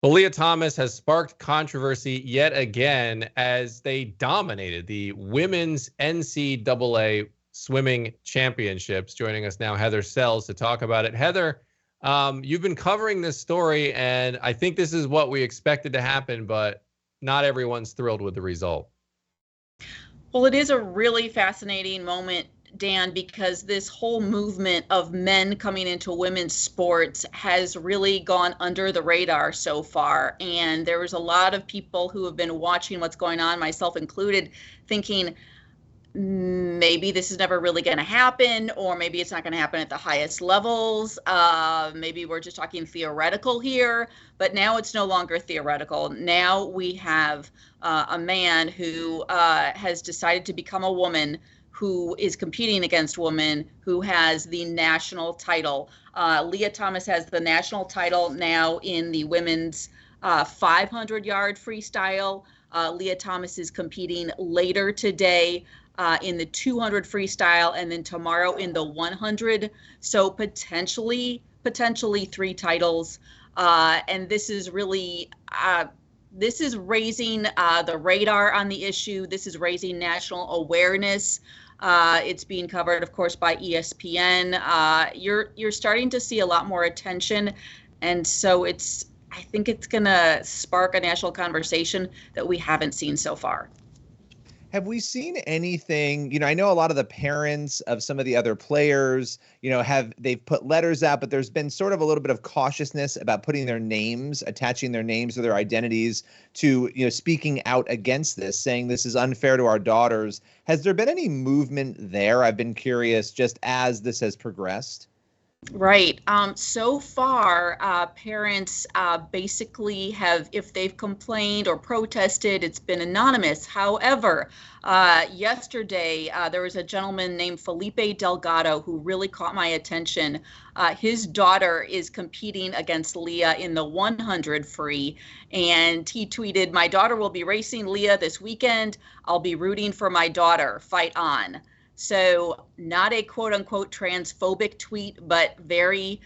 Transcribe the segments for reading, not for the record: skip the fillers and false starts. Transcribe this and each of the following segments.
Well, Lia Thomas has sparked controversy yet again as they dominated the women's NCAA swimming championships. Joining us now, Heather Sells, to talk about it. Heather, you've been covering this story, and I think this is what we expected to happen, but not everyone's thrilled with the result. Well, it is a really fascinating moment, Dan, because this whole movement of men coming into women's sports has really gone under the radar so far. And there was a lot of people who have been watching what's going on, myself included, thinking maybe this is never really going to happen, or maybe it's not going to happen at the highest levels. Maybe we're just talking theoretical here, but now it's no longer theoretical. Now we have a man who has decided to become a woman, who is competing against women, who has the national title. Lia Thomas has the national title now in the women's 500-yard freestyle. Lia Thomas is competing later today in the 200 freestyle, and then tomorrow in the 100. So potentially 3 titles. And this is really, this is raising the radar on the issue. This is raising national awareness. It's being covered, of course, by ESPN. You're starting to see a lot more attention. And so I think it's going to spark a national conversation that we haven't seen so far. Have we seen anything? I know a lot of the parents of some of the other players, they've put letters out, but there's been sort of a little bit of cautiousness about putting their names, attaching their names or their identities to, speaking out against this, saying this is unfair to our daughters. Has there been any movement there? I've been curious just as this has progressed. Right. So far, parents basically have, if they've complained or protested, it's been anonymous. However, yesterday, there was a gentleman named Felipe Delgado who really caught my attention. His daughter is competing against Lia in the 100 free, and he tweeted, "My daughter will be racing Lia this weekend. I'll be rooting for my daughter. Fight on." So not a quote unquote transphobic tweet, but very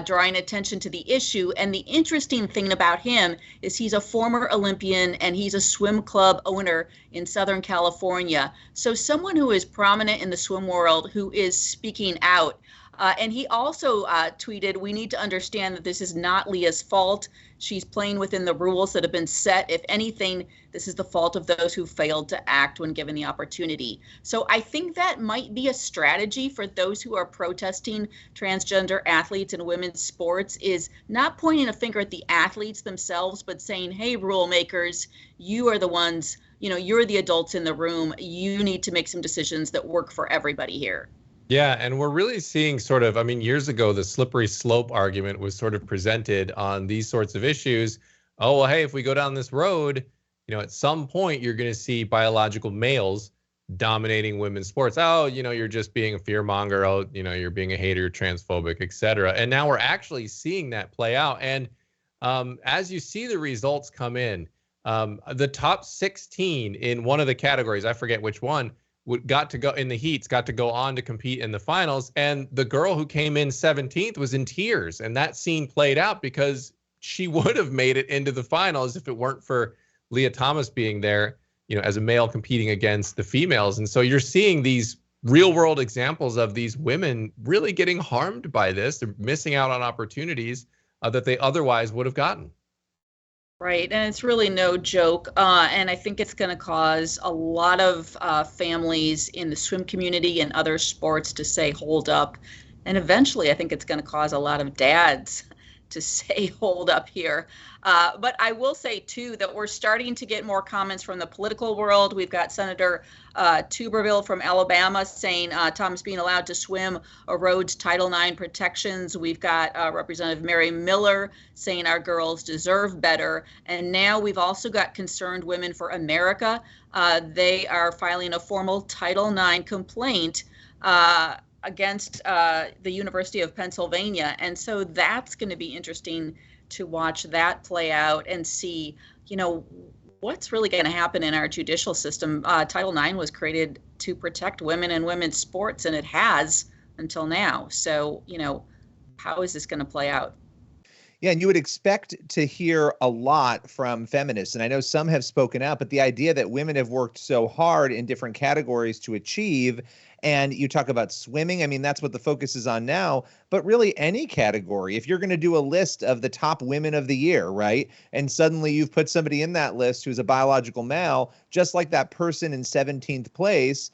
drawing attention to the issue. And the interesting thing about him is he's a former Olympian and he's a swim club owner in Southern California. So someone who is prominent in the swim world, who is speaking out. And he also tweeted, "We need to understand that this is not Lia's fault. She's playing within the rules that have been set. If anything, this is the fault of those who failed to act when given the opportunity." So I think that might be a strategy for those who are protesting transgender athletes in women's sports, is not pointing a finger at the athletes themselves, but saying, hey, rule makers, you are the ones, you're the adults in the room. You need to make some decisions that work for everybody here. Yeah, and we're really seeing sort of, years ago, the slippery slope argument was sort of presented on these sorts of issues. Oh, well, hey, if we go down this road, at some point you're going to see biological males dominating women's sports. Oh, you're just being a fear monger. Oh, you're being a hater, transphobic, et cetera. And now we're actually seeing that play out. And as you see the results come in, the top 16 in one of the categories, I forget which one, got to go in the heats, got to go on to compete in the finals. And the girl who came in 17th was in tears. And that scene played out because she would have made it into the finals if it weren't for Lia Thomas being there, as a male competing against the females. And so you're seeing these real world examples of these women really getting harmed by this. They're missing out on opportunities that they otherwise would have gotten. Right, and it's really no joke, and I think it's going to cause a lot of families in the swim community and other sports to say, hold up, and eventually I think it's going to cause a lot of dads to say, hold up here. But I will say, too, that we're starting to get more comments from the political world. We've got Senator Tuberville from Alabama saying Thomas being allowed to swim erodes Title IX protections. We've got Representative Mary Miller saying our girls deserve better. And now we've also got Concerned Women for America. They are filing a formal Title IX complaint against the University of Pennsylvania. And so that's going to be interesting to watch that play out and see, what's really going to happen in our judicial system. Title IX was created to protect women and women's sports, and it has until now. So, how is this going to play out? Yeah, and you would expect to hear a lot from feminists. And I know some have spoken out, but the idea that women have worked so hard in different categories to achieve, and you talk about swimming, I mean, that's what the focus is on now, but really any category. If you're going to do a list of the top women of the year, right? And suddenly you've put somebody in that list who's a biological male, just like that person in 17th place,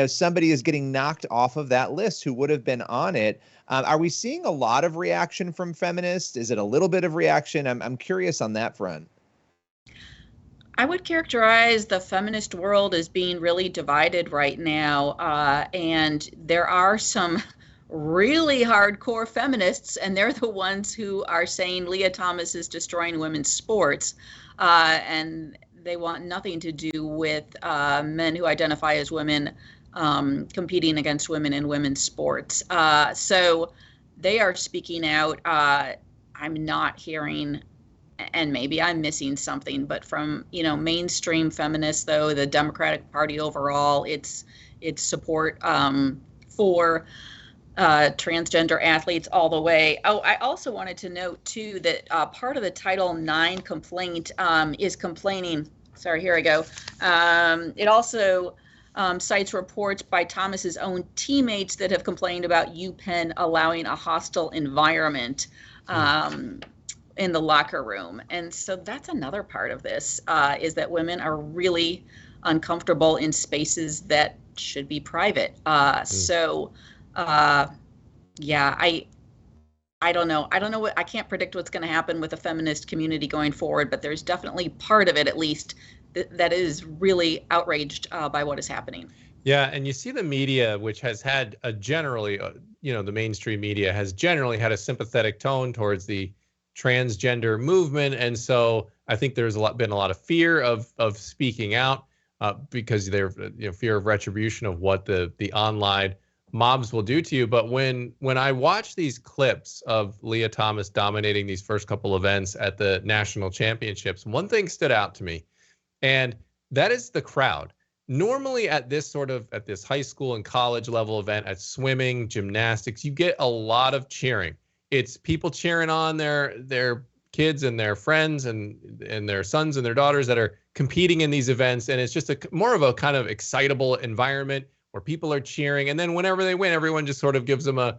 somebody is getting knocked off of that list who would have been on it. Are we seeing a lot of reaction from feminists? Is it a little bit of reaction? I'm curious on that front. I would characterize the feminist world as being really divided right now. And there are some really hardcore feminists, and they're the ones who are saying Lia Thomas is destroying women's sports. And they want nothing to do with men who identify as women competing against women in women's sports. So they are speaking out. I'm not hearing, and maybe I'm missing something, but from mainstream feminists, though, the Democratic Party overall, its support for transgender athletes all the way. Oh, I also wanted to note too that part of the Title IX complaint is complaining. Sorry, here I go. It also cites reports by Thomas's own teammates that have complained about UPenn allowing a hostile environment in the locker room. And so that's another part of this, is that women are really uncomfortable in spaces that should be private. So, yeah, I don't know. I can't predict what's going to happen with the feminist community going forward, but there's definitely part of it, at least, that is really outraged by what is happening. Yeah, and you see the media, which has had a generally, the mainstream media has generally had a sympathetic tone towards the transgender movement, and so I think there's been a lot of fear of speaking out because there's fear of retribution of what the online mobs will do to you. But when I watch these clips of Lia Thomas dominating these first couple events at the national championships, one thing stood out to me, and that is the crowd. Normally at this high school and college level event, at swimming, gymnastics, you get a lot of cheering. It's people cheering on their kids and their friends and their sons and their daughters that are competing in these events, and it's just more of a kind of excitable environment where people are cheering. And then whenever they win, everyone just sort of gives them a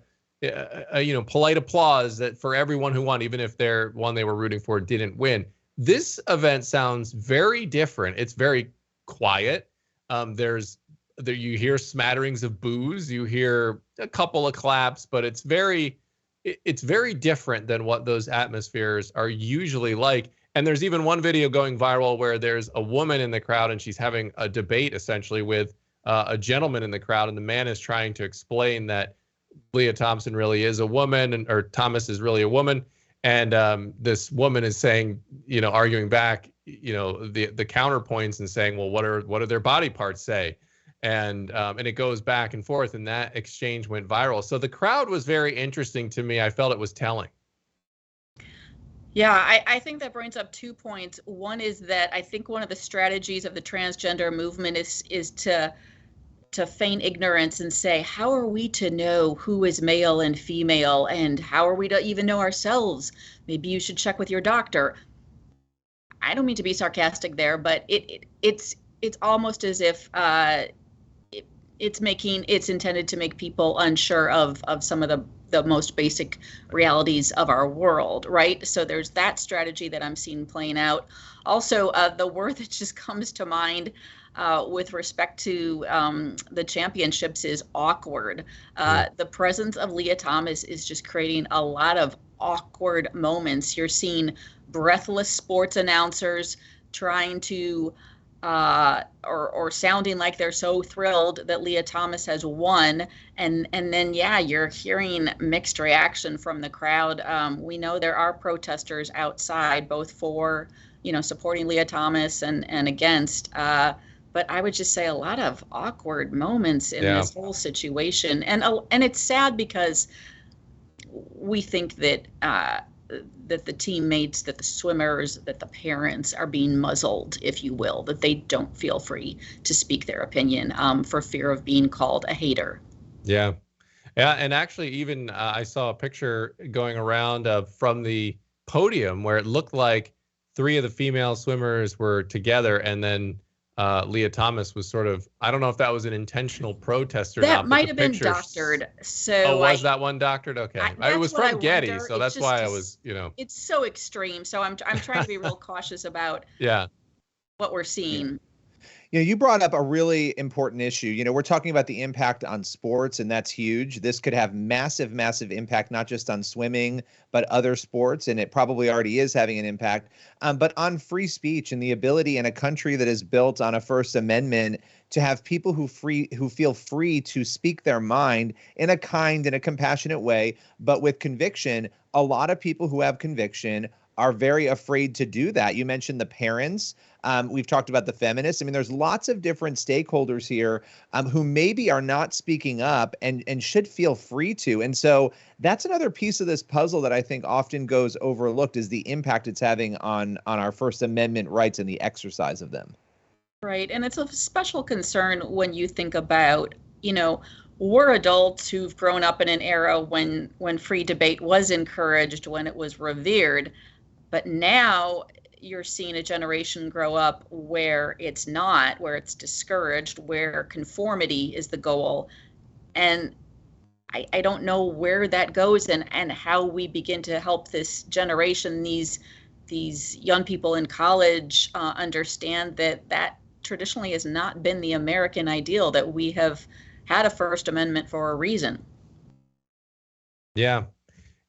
polite applause that for everyone who won, even if their one they were rooting for didn't win. This event sounds very different. It's very quiet. You hear smatterings of boos, you hear a couple of claps, but it's very different than what those atmospheres are usually like. And there's even one video going viral where there's a woman in the crowd and she's having a debate essentially with a gentleman in the crowd, and the man is trying to explain that Lia Thompson really is a woman, or Thomas is really a woman. And this woman is saying, arguing back, the counterpoints and saying, well, what do their body parts say? And it goes back and forth, and that exchange went viral. So the crowd was very interesting to me. I felt it was telling. Yeah, I think that brings up 2 points. One is that I think one of the strategies of the transgender movement is to feign ignorance and say, how are we to know who is male and female, and how are we to even know ourselves? Maybe you should check with your doctor. I don't mean to be sarcastic there, but it's almost as if it's intended to make people unsure of some of the most basic realities of our world, right? So there's that strategy that I'm seeing playing out. Also, the word that just comes to mind with respect to the championships is awkward. The presence of Lia Thomas is just creating a lot of awkward moments. You're seeing breathless sports announcers trying to or sounding like they're so thrilled that Lia Thomas has won, and then you're hearing mixed reaction from the crowd. We know there are protesters outside, both for supporting Lia Thomas and against. But I would just say a lot of awkward moments in this whole situation, and it's sad because we think that that the teammates, that the swimmers, that the parents are being muzzled, if you will, that they don't feel free to speak their opinion for fear of being called a hater. Yeah, and actually, even I saw a picture going around from the podium where it looked like three of the female swimmers were together, and then Lia Thomas was sort of, I don't know if that was an intentional protest or not. That might have been doctored. So was that one doctored? Okay. It was from Getty, so that's why I was, It's so extreme. So I'm trying to be real cautious about what we're seeing. You brought up a really important issue. We're talking about the impact on sports, and that's huge. This could have massive, massive impact, not just on swimming, but other sports, and it probably already is having an impact. But on free speech and the ability in a country that is built on a First Amendment to have people who feel free to speak their mind in a kind and a compassionate way, but with conviction. A lot of people who have conviction are very afraid to do that. You mentioned the parents. We've talked about the feminists. I mean, there's lots of different stakeholders here who maybe are not speaking up and should feel free to. And so that's another piece of this puzzle that I think often goes overlooked, is the impact it's having on our First Amendment rights and the exercise of them. Right. And it's a special concern when you think about, we're adults who've grown up in an era when free debate was encouraged, when it was revered. But now you're seeing a generation grow up where it's not, where it's discouraged, where conformity is the goal. And I don't know where that goes and how we begin to help this generation, these young people in college, understand that traditionally has not been the American ideal, that we have had a First Amendment for a reason. Yeah.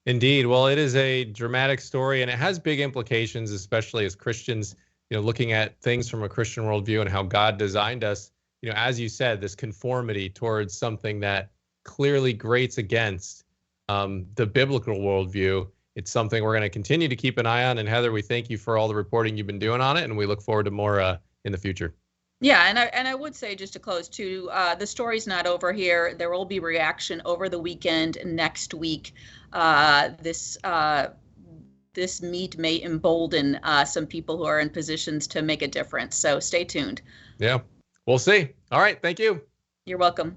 Indeed. Well, it is a dramatic story, and it has big implications, especially as Christians, looking at things from a Christian worldview and how God designed us. As you said, this conformity towards something that clearly grates against the biblical worldview. It's something we're going to continue to keep an eye on. And Heather, we thank you for all the reporting you've been doing on it, and we look forward to more in the future. Yeah, and I would say, just to close too, the story's not over here. There will be reaction over the weekend, next week. This meet may embolden some people who are in positions to make a difference. So stay tuned. Yeah, we'll see. All right. Thank you. You're welcome.